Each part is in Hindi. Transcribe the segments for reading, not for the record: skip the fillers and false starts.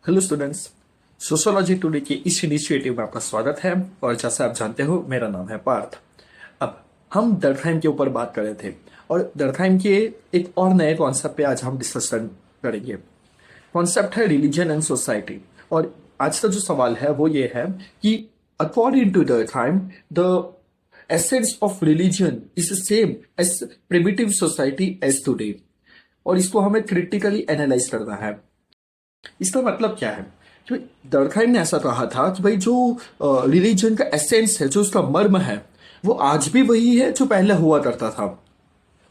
Hello students. सोशोलॉजी टुडे के इस इनिशिएटिव में आपका स्वागत है। और जैसे आप जानते हो, मेरा नाम है पार्थ। अब हम डर्कहाइम के ऊपर बात कर रहे थे और डर्कहाइम के एक और नए कॉन्सेप्ट पे आज हम डिस्कशन करेंगे। कॉन्सेप्ट है रिलीजन एंड सोसाइटी। और आज का जो सवाल है वो ये है कि according to Durkheim the essence of religion is same as primitive society as today. और इसको हमें क्रिटिकली एनालाइज करना है। इसका मतलब क्या है कि दरखाइन ने ऐसा कहा था कि भाई जो रिलीजन का एसेंस है, जो उसका मर्म है, वो आज भी वही है जो पहले हुआ करता था।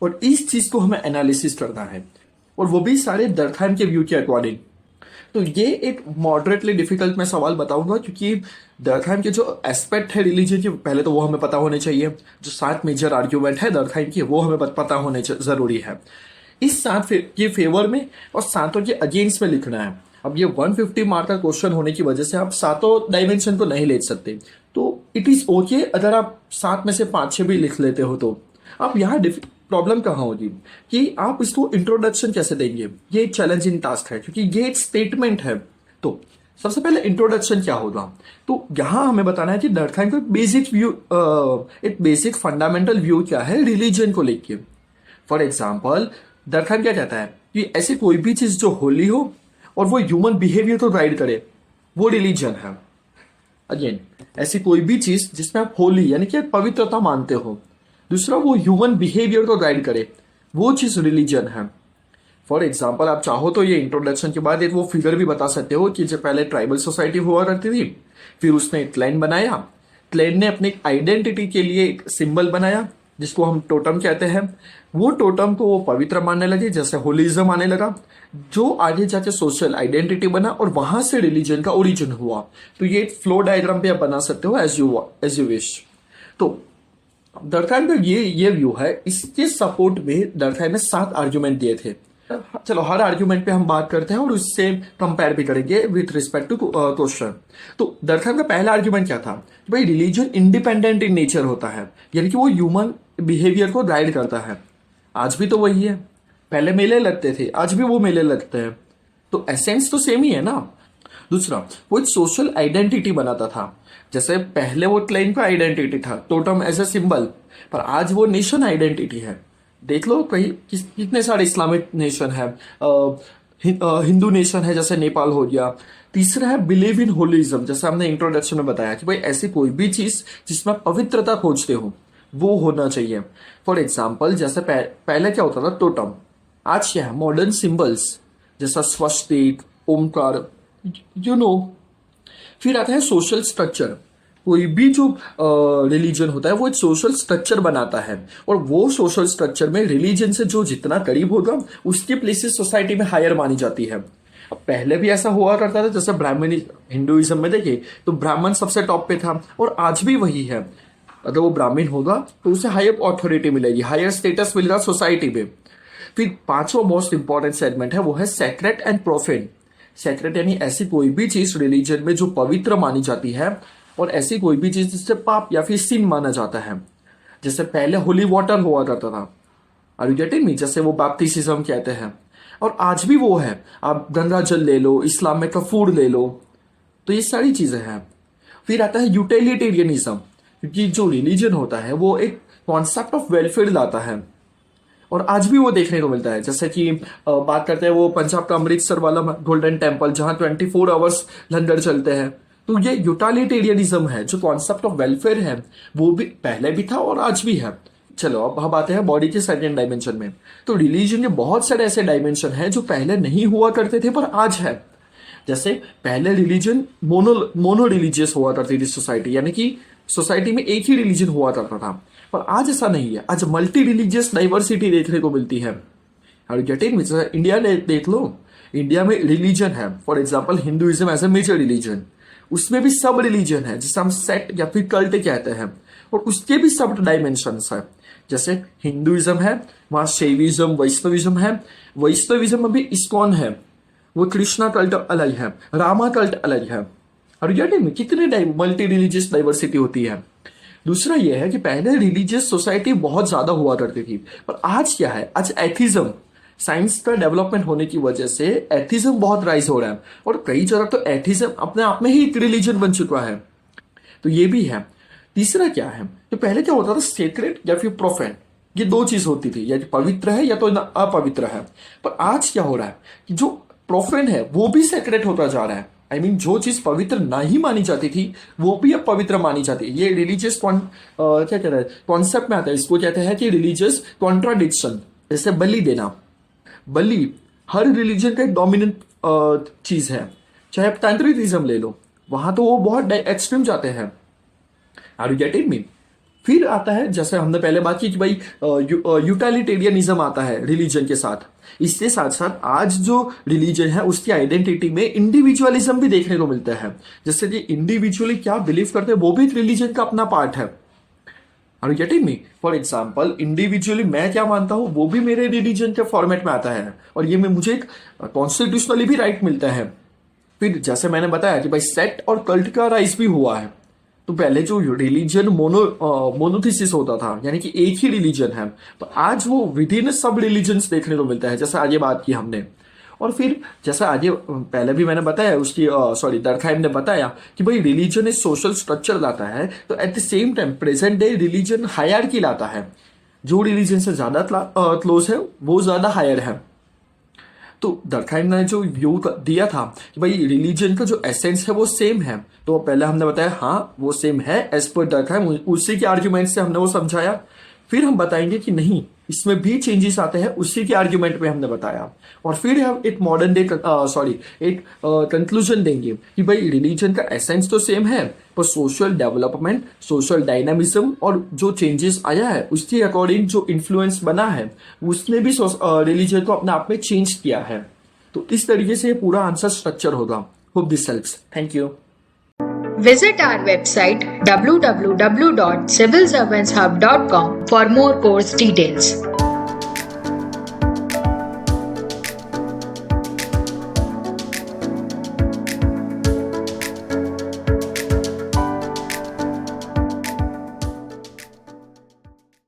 और इस चीज को हमें एनालिसिस करना है, और वो भी सारे दरखाइन के व्यू के अकॉर्डिंग। तो ये एक मॉडरेटली डिफिकल्ट मैं सवाल बताऊंगा, क्योंकि दरखाइन के जो एस्पेक्ट है रिलीजन के, पहले तो वो हमें पता होने चाहिए। जो 7 मेजर आर्ग्यूमेंट है दरखाइन की, वो हमें पता होने जरूरी है। इस 7 के फेवर में और 7 के अगेंस्ट में लिखना है। अब ये 150 मार्क का क्वेश्चन होने की वजह से आप 7 डायमेंशन को नहीं ले सकते। तो इट इज ओके अगर आप 7 में से 5-6 भी लिख लेते हो। तो अब यहाँ प्रॉब्लम कहाँ होगी कि आप इसको इंट्रोडक्शन कैसे देंगे। ये एक चैलेंजिंग टास्क है, क्योंकि ये एक स्टेटमेंट है। तो सबसे पहले इंट्रोडक्शन क्या होगा, तो यहां हमें बताना है कि डर्कहाइम का बेसिक व्यू, एक बेसिक फंडामेंटल व्यू क्या है रिलीजन को लेके। फॉर एग्जाम्पल, दरखान क्या कहता है कि ऐसी कोई भी चीज जो होली हो और वो ह्यूमन बिहेवियर को गाइड करे, वो रिलीजन है। अगेन, ऐसी कोई भी चीज जिसमें आप होली यानी कि पवित्रता मानते हो, दूसरा वो ह्यूमन बिहेवियर को गाइड करे, वो चीज रिलीजन है। फॉर एग्जाम्पल, आप चाहो तो ये इंट्रोडक्शन के बाद एक वो फिगर भी बता सकते हो कि जो पहले ट्राइबल सोसाइटी हुआ करती थी, फिर उसने एक क्लैन बनाया। क्लैन ने अपनी आइडेंटिटी के लिए एक सिंबल बनाया जिसको हम टोटम कहते हैं। वो टोटम को वो पवित्र मानने लगे, जैसे होलिज्म आने लगा, जो आगे जाके सोशल आइडेंटिटी बना और वहां से रिलीजन का ओरिजिन हुआ। तो ये फ्लो डायग्राम पे आप बना सकते हो एज यू विश। तो दरखाइन का ये व्यू है। इसके सपोर्ट में दरखाइन ने 7 आर्ग्यूमेंट दिए थे। चलो हर आर्ग्यूमेंट पे हम बात करते हैं और उससे कंपेयर भी करेंगे विथ रिस्पेक्ट टू क्वेश्चन। तो दरखाइन का पहला आर्ग्यूमेंट क्या था कि भाई रिलीजन इंडिपेंडेंट इन नेचर होता है, यानी कि वो ह्यूमन बिहेवियर को गाइड करता है। आज भी तो वही है, पहले मेले लगते थे, आज भी वो मेले लगते हैं। तो एसेंस तो सेम ही है ना। दूसरा, वो एक सोशल आइडेंटिटी बनाता था। जैसे पहले वो क्लेम का आइडेंटिटी था, टोटम एज ए सिंबल, पर आज वो नेशन आइडेंटिटी है। देख लो कहीं कितने सारे इस्लामिक नेशन है, हिंदू नेशन है जैसे नेपाल हो गया। तीसरा है बिलीव इन होलिज्म, जैसे हमने इंट्रोडक्शन में बताया कि भाई ऐसी कोई भी चीज जिसमें पवित्रता खोजते हो वो होना चाहिए। फॉर एग्जाम्पल, जैसे पहले क्या होता था टोटम, आज क्या है मॉडर्न सिंबल्स जैसा स्वस्तिक, ओमकार, यू नो। फिर आता है सोशल स्ट्रक्चर। कोई भी जो रिलीजन होता है वो एक सोशल स्ट्रक्चर बनाता है, और वो सोशल स्ट्रक्चर में रिलीजन से जो जितना करीब होगा उसकी प्लेसेस सोसाइटी में हायर मानी जाती है। अब पहले भी ऐसा हुआ करता था, जैसे ब्राह्मण हिंदुइज्म में देखिए तो ब्राह्मण सबसे टॉप पे था, और आज भी वही है। अगर वो ब्राह्मण होगा तो उसे हायर अथॉरिटी मिलेगी, हायर स्टेटस मिलेगा सोसाइटी में। फिर 5वां मोस्ट इंपॉर्टेंट सेगमेंट है, वो है सेक्रेट एंड प्रोफेन। सेक्रेट यानी ऐसी कोई भी चीज रिलीजन में जो पवित्र मानी जाती है, और ऐसी कोई भी चीज जिससे पाप या फिर सिन माना जाता है। जैसे पहले होली वाटर हुआ करता था, आर यू गेटिंग मी, जैसे वो बैप्टिज्म कहते हैं, और आज भी वो है। आप गंगा जल ले लो, इस्लाम में का फूड ले लो, तो ये सारी चीजें हैं। फिर आता है यूटिलिटेरियनिज्म, क्योंकि जो रिलीजन होता है वो एक कॉन्सेप्ट ऑफ वेलफेयर लाता है, और आज भी वो देखने को मिलता है। जैसे कि बात करते हैं वो पंजाब का अमृतसर वाला गोल्डन टेम्पल, जहां 24 आवर्स लंगर चलते हैं। तो ये यूटिलिटेरियनिज्म है, जो कॉन्सेप्ट ऑफ वेलफेयर है वो भी पहले भी था और आज भी है। चलो अब हम आते हैं बॉडी के सेकेंड डायमेंशन में। तो रिलीजन के बहुत सारे ऐसे डायमेंशन हैं जो पहले नहीं हुआ करते थे पर आज है। जैसे पहले रिलीजन मोनो रिलीजियस हुआ करती थी सोसाइटी, यानी कि सोसाइटी में एक ही रिलीजन हुआ करता था, पर आज ऐसा नहीं है। आज मल्टी रिलीजियस डाइवर्सिटी देखने को मिलती है। इंडिया देख लो, इंडिया में रिलीजन है। For example, Hinduism as a major religion, उसमें भी सब रिलीजन है जिसे हम सेट या फिर कल्ट कहते हैं, और उसके भी सब डायमेंशंस है। जैसे हिंदुइज्म है, वहां शैविज्म, वैष्णविज्म है। वैष्णविज्म में भी इस्कॉन है, वो कृष्णा कल्ट अलग है, रामा कल्ट अलग है। और कितने मल्टी रिलीजियस डाइवर्सिटी होती है। दूसरा यह है कि पहले रिलीजियस सोसाइटी बहुत ज्यादा हुआ करती थी, पर आज क्या है, आज एथिज्म साइंस का डेवलपमेंट होने की वजह से एथिज्म बहुत राइज हो रहा है और कई जगह तो एथिज्म अपने आप में ही एक रिलीजन बन चुका है। तो ये भी है। तीसरा क्या है, तो पहले क्या होता था, सेक्रेट या फिर प्रोफेन, ये दो चीज होती थी, या तो पवित्र है या तो अपवित्र है। पर आज क्या हो रहा है कि जो प्रोफेन है वो भी सेक्रेट होता जा रहा है। आई मीन जो चीज पवित्र नहीं मानी जाती थी वो भी अब पवित्र मानी जाती है। ये रिलीजियस क्या कहते हैं, कॉन्सेप्ट में आता है, इसको कहते हैं कि रिलीजियस कॉन्ट्राडिक्शन। जैसे बलि देना, बलि हर रिलीजन का एक डोमिनेंट चीज है। चाहे आप तंत्रिज्म ले लो, वहां तो वो बहुत एक्सट्रीम जाते हैं। Are you getting me? फिर आता है, जैसे हमने पहले बात की कि भाई यूटिलिटेरियनिज्म आता है रिलीजन के साथ। इसके साथ साथ आज जो रिलीजन है उसकी आइडेंटिटी में इंडिविजुअलिज्म भी देखने को मिलता है। जैसे कि इंडिविजुअली क्या बिलीव करते हैं वो भी एक रिलीजन का अपना पार्ट है। Are you getting me? For example, individually मैं क्या मानता हूं वो भी मेरे रिलीजन के फॉर्मेट में आता है और ये में मुझे एक कॉन्स्टिट्यूशनली भी राइट मिलता है। फिर जैसे मैंने बताया कि भाई सेक्ट और कल्ट का राइज भी हुआ है। तो पहले जो रिलीजन मोनोथिसिस होता था, यानी कि एक ही रिलीजन है, तो आज वो विद इन सब रिलीजन्स देखने को मिलता है, जैसे आगे बात की हमने। और फिर जैसा आगे पहले भी मैंने बताया, उसकी दरखाइम ने बताया कि भाई रिलीजन एक सोशल स्ट्रक्चर लाता है, तो at the same time present day religion hierarchy लाता है। जो रिलीजन से ज्यादा क्लोज है वो ज्यादा हायर है। तो दरखाइम ने जो व्यू दिया था कि भाई रिलीजन का जो एसेंस है वो सेम है, तो पहले हमने बताया हाँ वो सेम है एज पर दरखाइम, उसी के आर्ग्यूमेंट से हमने वो समझाया। फिर हम बताएंगे कि नहीं, इसमें भी चेंजेस आते हैं, उसी के आर्ग्यूमेंट में हमने बताया। और फिर हम एक मॉडर्न डे एक कंक्लूजन देंगे कि भाई रिलीजन का एसेंस तो सेम है, पर सोशल डेवलपमेंट, सोशल डायनामिज्म और जो चेंजेस आया है उसके अकॉर्डिंग जो इन्फ्लुएंस बना है उसने भी रिलीजन को अपने आप में चेंज किया है। तो इस तरीके से पूरा आंसर स्ट्रक्चर होगा। Hope this helps. Thank you. Visit our website www.civilservantshub.com for more course details.